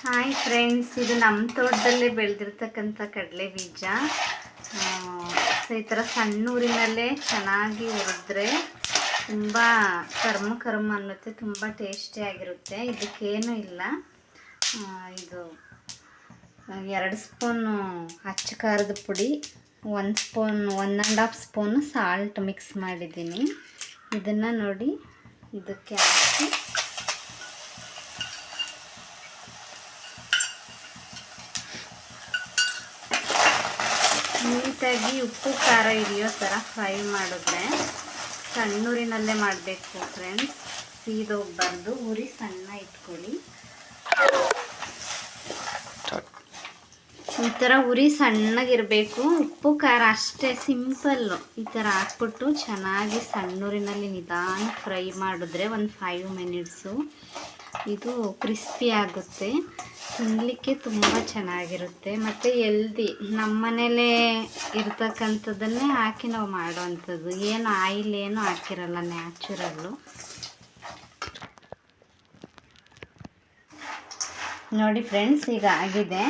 Hi friends, ಇದು ನಮ್ಮ ತೋಟದಲ್ಲೇ ಬೆಳೆದಿರ್ತಕ್ಕಂಥ ಕಡಲೆ ಬೀಜ. ಸೊ ಈ ಥರ ಸಣ್ಣ ಊರಿನಲ್ಲೇ ಚೆನ್ನಾಗಿ ಹುರಿದ್ರೆ ತುಂಬ ಕರ್ಮ ಅನ್ನುತ್ತೆ, ತುಂಬ ಟೇಸ್ಟಿಯಾಗಿರುತ್ತೆ. ಇದಕ್ಕೇನು ಇಲ್ಲ, ಇದು 2 ಸ್ಪೂನು ಅಚ್ಚ ಖಾರದ ಪುಡಿ, 1 ಸ್ಪೂನ್ 1.5 ಸ್ಪೂನು ಸಾಲ್ಟ್ ಮಿಕ್ಸ್ ಮಾಡಿದ್ದೀನಿ. ಇದನ್ನು ನೋಡಿ ಇದಕ್ಕೆ ಹಾಕಿ ನೀಟಾಗಿ ಉಪ್ಪು ಖಾರ ಹಿಡಿಯೋ ಥರ ಫ್ರೈ ಮಾಡಿದ್ರೆ, ಸಣ್ಣೂರಿನಲ್ಲೇ ಮಾಡಬೇಕು ಫ್ರೆಂಡ್ಸ್, ಸೀದೋಗ್ಬಾರ್ದು. ಉರಿ ಸಣ್ಣ ಇಟ್ಕೊಳ್ಳಿ. ಈ ಥರ ಉರಿ ಸಣ್ಣಗಿರಬೇಕು. ಉಪ್ಪು ಖಾರ ಅಷ್ಟೇ, ಸಿಂಪಲ್ಲು. ಈ ಥರ ಹಾಕ್ಬಿಟ್ಟು ಚೆನ್ನಾಗಿ ಸಣ್ಣೂರಿನಲ್ಲಿ ನಿಧಾನ ಫ್ರೈ ಮಾಡಿದ್ರೆ ಒಂದು 5 ಮಿನಿಟ್ಸು ಇದು ಕ್ರಿಸ್ಪಿ ಆಗುತ್ತೆ. ತಿನ್ನಲಿಕ್ಕೆ ತುಂಬ ಚೆನ್ನಾಗಿರುತ್ತೆ ಮತ್ತು ಎಲ್ದಿ. ನಮ್ಮ ಮನೇಲೇ ಇರ್ತಕ್ಕಂಥದ್ದನ್ನೇ ಹಾಕಿ ನಾವು ಮಾಡೋವಂಥದ್ದು. ಏನು ಆಯಿಲ್ ಏನು ಹಾಕಿರಲ್ಲ, ನ್ಯಾಚುರಲ್ಲು. ನೋಡಿ ಫ್ರೆಂಡ್ಸ್, ಈಗ ಆಗಿದೆ.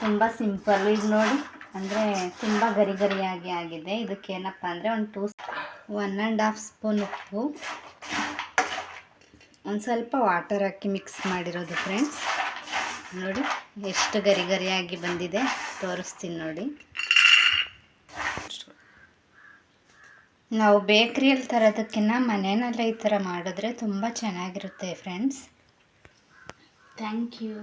ತುಂಬ ಸಿಂಪಲ್ಲು. ಈಗ ನೋಡಿ, ಅಂದರೆ ತುಂಬ ಗರಿಯಾಗಿ ಆಗಿದೆ. ಇದಕ್ಕೇನಪ್ಪ ಅಂದರೆ 1.5 ಸ್ಪೂನ್ ಉಪ್ಪು, ಒಂದು ಸ್ವಲ್ಪ ವಾಟರ್ ಹಾಕಿ ಮಿಕ್ಸ್ ಮಾಡಿರೋದು ಫ್ರೆಂಡ್ಸ್. ನೋಡಿ ಎಷ್ಟು ಗರಿಯಾಗಿ ಬಂದಿದೆ, ತೋರಿಸ್ತೀನಿ ನೋಡಿ. ನಾವು ಬೇಕ್ರಿಯಲ್ಲಿ ತರೋದಕ್ಕಿಂತ ಮನೆಯಲ್ಲೇ ಈ ಥರ ಮಾಡಿದ್ರೆ ತುಂಬ ಚೆನ್ನಾಗಿರುತ್ತೆ ಫ್ರೆಂಡ್ಸ್. Thank you.